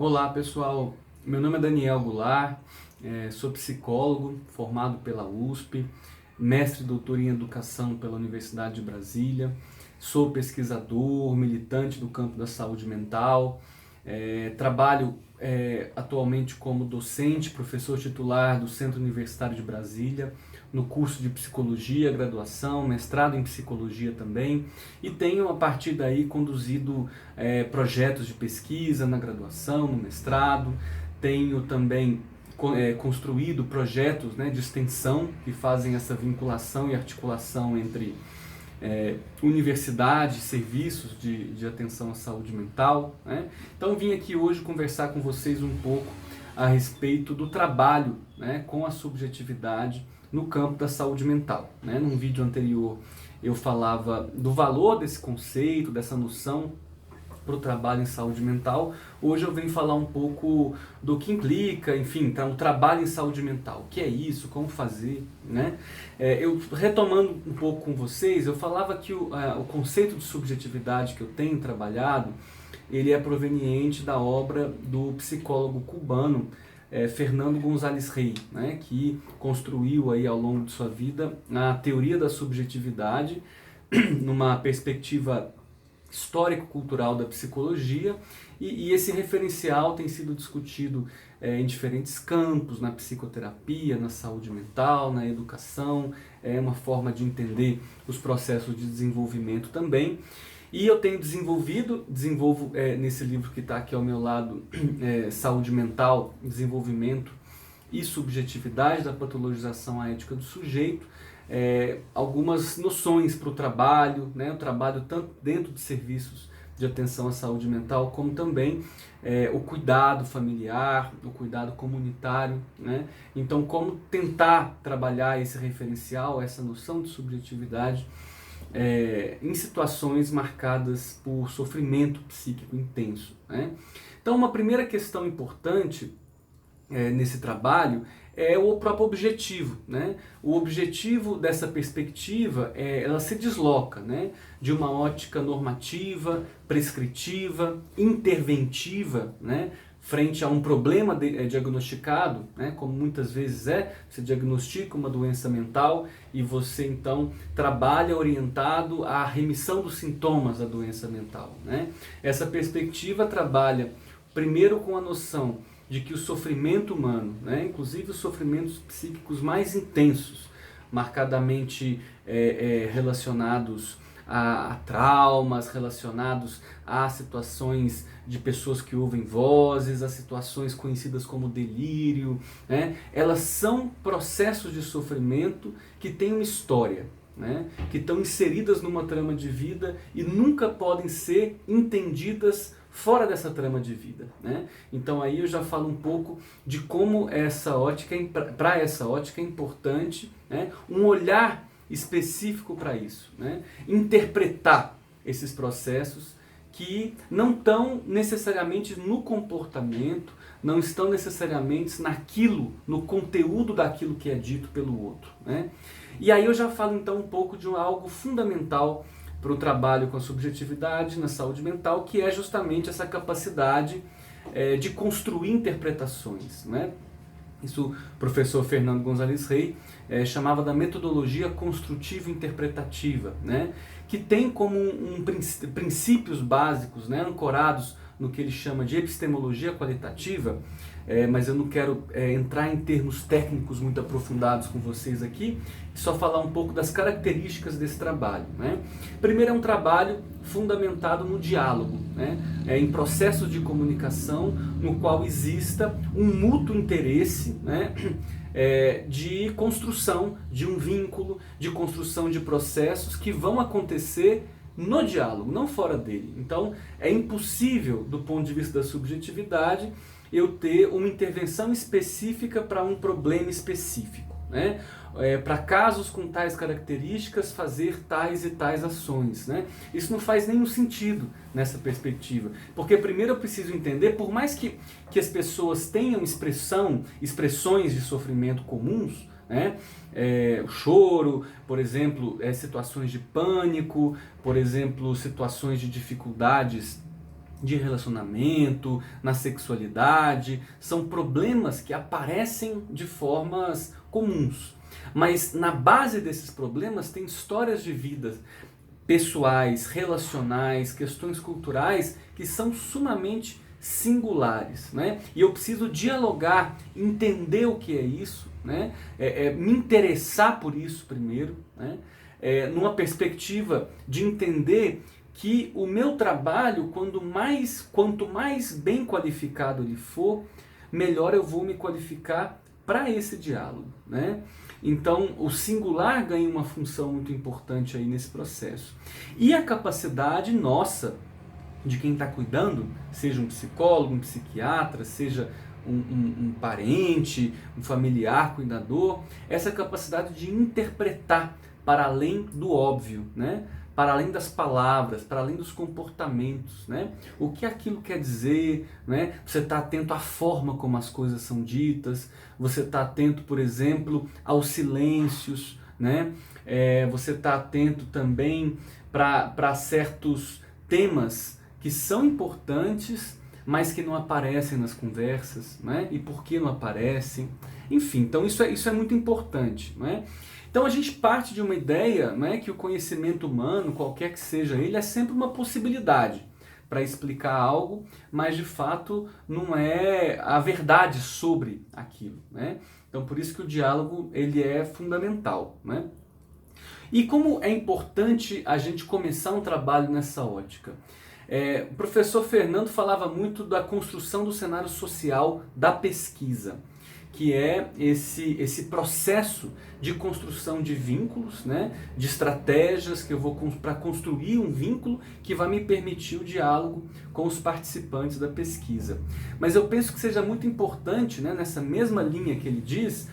Olá pessoal, meu nome é Daniel Goulart, sou psicólogo formado pela USP, mestre e doutor em educação pela Universidade de Brasília, sou pesquisador, militante do campo da saúde mental, trabalho atualmente como docente, professor titular do Centro Universitário de Brasília, no curso de psicologia, graduação, mestrado em psicologia também, e tenho a partir daí conduzido projetos de pesquisa na graduação, no mestrado, tenho também construído projetos, de extensão que fazem essa vinculação e articulação entre universidade, serviços de atenção à saúde mental, né? Então vim aqui hoje conversar com vocês um pouco a respeito do trabalho, com a subjetividade no campo da saúde mental, né? Num vídeo anterior eu falava do valor desse conceito, dessa noção para o trabalho em saúde mental. Hoje eu venho falar um pouco do que implica, enfim, o trabalho em saúde mental. O que é isso? Como fazer? Né? Eu retomando um pouco com vocês, eu falava que o conceito de subjetividade que eu tenho trabalhado, ele é proveniente da obra do psicólogo cubano Fernando González Rey, né, que construiu aí ao longo de sua vida a teoria da subjetividade numa perspectiva histórico-cultural da psicologia, e esse referencial tem sido discutido em diferentes campos, na psicoterapia, na saúde mental, na educação, é uma forma de entender os processos de desenvolvimento também. E eu tenho desenvolvo nesse livro que está aqui ao meu lado, Saúde Mental, Desenvolvimento e Subjetividade da Patologização à Ética do Sujeito, algumas noções para o trabalho, o trabalho tanto dentro de serviços de atenção à saúde mental, como também o cuidado familiar, o cuidado comunitário, né? Então, como tentar trabalhar esse referencial, essa noção de subjetividade em situações marcadas por sofrimento psíquico intenso, né? Então, uma primeira questão importante nesse trabalho é o próprio objetivo, né? O objetivo dessa perspectiva, ela se desloca, né, de uma ótica normativa, prescritiva, interventiva, né, frente a um problema diagnosticado, né, como muitas vezes você diagnostica uma doença mental e você então trabalha orientado à remissão dos sintomas da doença mental, né? Essa perspectiva trabalha primeiro com a noção de que o sofrimento humano, inclusive os sofrimentos psíquicos mais intensos, marcadamente relacionados a traumas, relacionados a situações de pessoas que ouvem vozes, a situações conhecidas como delírio, elas são processos de sofrimento que têm uma história, que estão inseridas numa trama de vida e nunca podem ser entendidas fora dessa trama de vida, né? Então aí eu já falo um pouco de como essa ótica, para essa ótica é importante, um olhar específico para isso, interpretar esses processos que não estão necessariamente no comportamento, não estão necessariamente no conteúdo daquilo que é dito pelo outro, E aí eu já falo então um pouco de algo fundamental para o trabalho com a subjetividade na saúde mental, que é justamente essa capacidade de construir interpretações, Isso o professor Fernando González Rey chamava da metodologia construtiva interpretativa, que tem como princípios básicos, ancorados no que ele chama de epistemologia qualitativa, mas eu não quero entrar em termos técnicos muito aprofundados com vocês aqui, só falar um pouco das características desse trabalho, Primeiro, é um trabalho fundamentado no diálogo, em processos de comunicação no qual exista um mútuo interesse, de construção de um vínculo, de construção de processos que vão acontecer no diálogo, não fora dele. Então, é impossível, do ponto de vista da subjetividade, eu ter uma intervenção específica para um problema específico, para casos com tais características, fazer tais e tais ações, Isso não faz nenhum sentido nessa perspectiva, porque primeiro eu preciso entender, por mais que as pessoas tenham expressões de sofrimento comuns, o choro, por exemplo, situações de pânico, por exemplo, situações de dificuldades de relacionamento, na sexualidade, são problemas que aparecem de formas comuns. Mas na base desses problemas tem histórias de vida pessoais, relacionais, questões culturais que são sumamente singulares, né? E eu preciso dialogar, entender o que é isso, né? Me interessar por isso primeiro, né? Numa perspectiva de entender que o meu trabalho, quanto mais bem qualificado ele for, melhor eu vou me qualificar para esse diálogo, né? Então, o singular ganha uma função muito importante aí nesse processo. E a capacidade nossa, de quem está cuidando, seja um psicólogo, um psiquiatra, seja um parente, um familiar, cuidador, essa capacidade de interpretar para além do óbvio, né? Para além das palavras, para além dos comportamentos, né? O que aquilo quer dizer, né? Você está atento à forma como as coisas são ditas, você está atento, por exemplo, aos silêncios, né? Você está atento também para certos temas que são importantes, mas que não aparecem nas conversas, né? E por que não aparecem? Enfim, então isso é muito importante, né? Então a gente parte de uma ideia, né, que o conhecimento humano, qualquer que seja ele, é sempre uma possibilidade para explicar algo, mas de fato não é a verdade sobre aquilo, né? Então por isso que o diálogo ele é fundamental, né? E como é importante a gente começar um trabalho nessa ótica? O professor Fernando falava muito da construção do cenário social da pesquisa, que é esse processo de construção de vínculos, né, de estratégias que eu vou para construir um vínculo que vai me permitir o diálogo com os participantes da pesquisa. Mas eu penso que seja muito importante, né, nessa mesma linha que ele diz,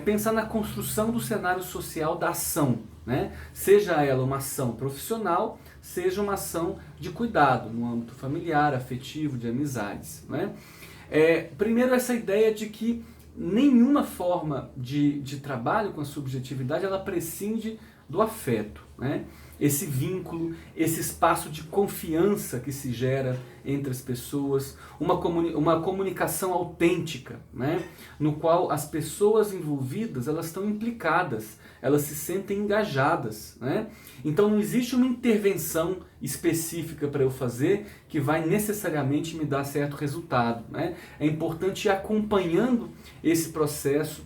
pensar na construção do cenário social da ação, né? Seja ela uma ação profissional, seja uma ação de cuidado no âmbito familiar, afetivo, de amizades, né? Primeiro, essa ideia de que nenhuma forma de trabalho com a subjetividade ela prescinde do afeto, né? Esse vínculo, esse espaço de confiança que se gera entre as pessoas, uma comunicação autêntica, né? No qual as pessoas envolvidas elas estão implicadas, elas se sentem engajadas, né? Então não existe uma intervenção específica para eu fazer que vai necessariamente me dar certo resultado, né? É importante ir acompanhando esse processo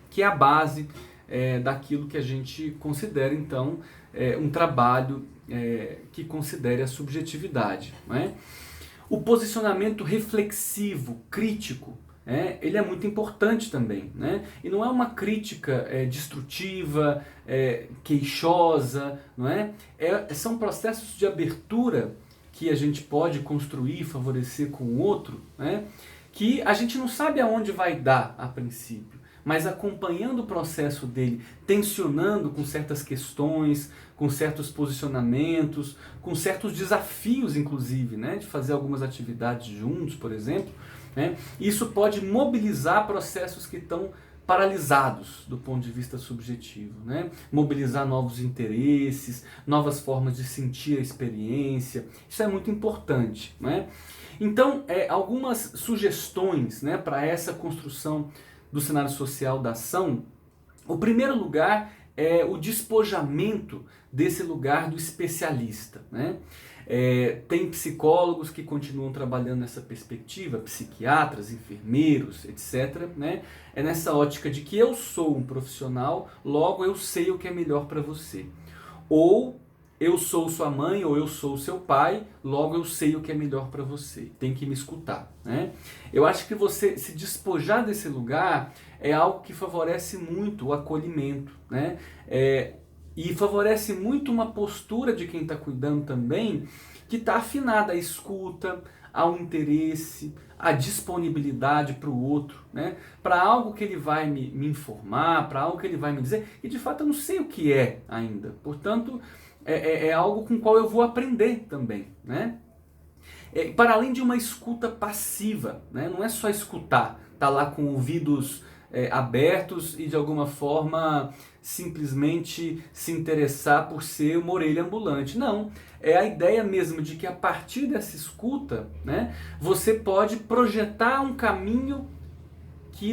que é a base daquilo que a gente considera então um trabalho que considere a subjetividade, né? O posicionamento reflexivo, crítico, ele é muito importante também, né? E não é uma crítica destrutiva, queixosa, não é? São processos de abertura que a gente pode construir, favorecer com o outro, né? Que a gente não sabe aonde vai dar a princípio, mas acompanhando o processo dele, tensionando com certas questões, com certos posicionamentos, com certos desafios, inclusive, né, de fazer algumas atividades juntos, por exemplo, né, isso pode mobilizar processos que estão paralisados do ponto de vista subjetivo, né? Mobilizar novos interesses, novas formas de sentir a experiência, isso é muito importante, né? Então, algumas sugestões, né, para essa construção do cenário social da ação. O primeiro lugar é o despojamento desse lugar do especialista, né? Tem psicólogos que continuam trabalhando nessa perspectiva, psiquiatras, enfermeiros, etc., né? É nessa ótica de que eu sou um profissional, logo eu sei o que é melhor para você. Ou eu sou sua mãe ou eu sou seu pai, logo eu sei o que é melhor para você. Tem que me escutar, né? Eu acho que você se despojar desse lugar é algo que favorece muito o acolhimento, né? E favorece muito uma postura de quem está cuidando também, que está afinada à escuta, ao interesse, à disponibilidade para o outro, né? Para algo que ele vai me informar, para algo que ele vai me dizer, e de fato eu não sei o que é ainda. Portanto, é algo com o qual eu vou aprender também, né? Para além de uma escuta passiva, né? Não é só escutar, tá lá com ouvidos abertos e de alguma forma simplesmente se interessar por ser uma orelha ambulante. Não, é a ideia mesmo de que a partir dessa escuta, né, você pode projetar um caminho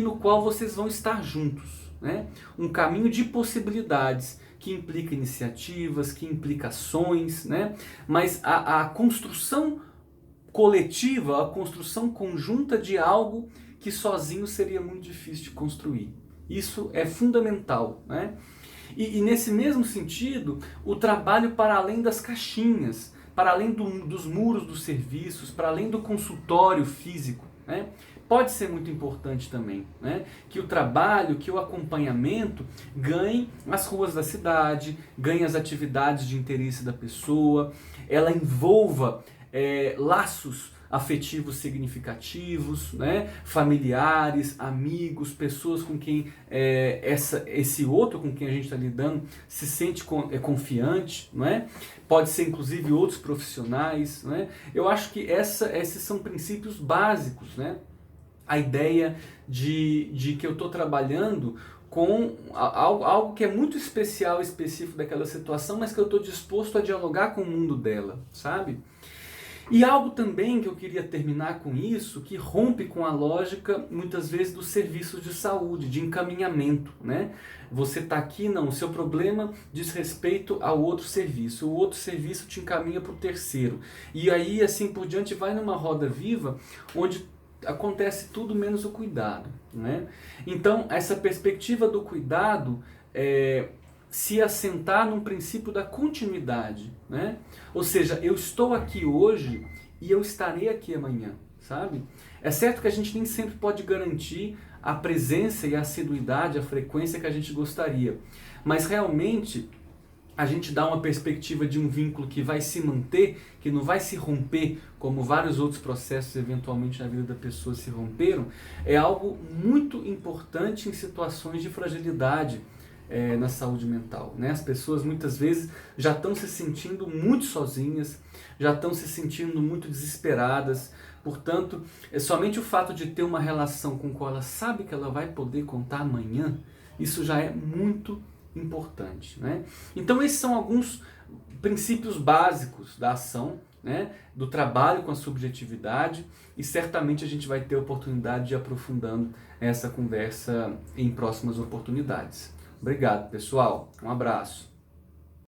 no qual vocês vão estar juntos, né? Um caminho de possibilidades que implica iniciativas, que implica ações, né? Mas a construção coletiva, a construção conjunta de algo que sozinho seria muito difícil de construir. Isso é fundamental, né? E nesse mesmo sentido, o trabalho para além das caixinhas, para além dos muros dos serviços, para além do consultório físico, né? Pode ser muito importante também, né? Que o trabalho, que o acompanhamento ganhe as ruas da cidade, ganhe as atividades de interesse da pessoa, ela envolva laços afetivos significativos, né? Familiares, amigos, pessoas com quem esse outro com quem a gente está lidando se sente confiante, não é? Pode ser inclusive outros profissionais, né? Eu acho que esses são princípios básicos, né? A ideia de que eu estou trabalhando com algo que é muito especial, específico daquela situação, mas que eu estou disposto a dialogar com o mundo dela, sabe? E algo também que eu queria terminar com isso, que rompe com a lógica, muitas vezes, dos serviços de saúde, de encaminhamento, né? Você está aqui, não, o seu problema diz respeito ao outro serviço, o outro serviço te encaminha para o terceiro. E aí, assim por diante, vai numa roda viva, onde acontece tudo menos o cuidado, né? Então, essa perspectiva do cuidado se assentar num princípio da continuidade, né? Ou seja, eu estou aqui hoje e eu estarei aqui amanhã, sabe? É certo que a gente nem sempre pode garantir a presença e a assiduidade, a frequência que a gente gostaria, mas realmente a gente dá uma perspectiva de um vínculo que vai se manter, que não vai se romper, como vários outros processos eventualmente na vida da pessoa se romperam, é algo muito importante em situações de fragilidade na saúde mental, né? As pessoas muitas vezes já estão se sentindo muito sozinhas, já estão se sentindo muito desesperadas, portanto, somente o fato de ter uma relação com a qual ela sabe que ela vai poder contar amanhã, isso já é muito importante, né? Então esses são alguns princípios básicos da ação, né? Do trabalho com a subjetividade, e certamente a gente vai ter a oportunidade de ir aprofundando essa conversa em próximas oportunidades. Obrigado, pessoal. Um abraço.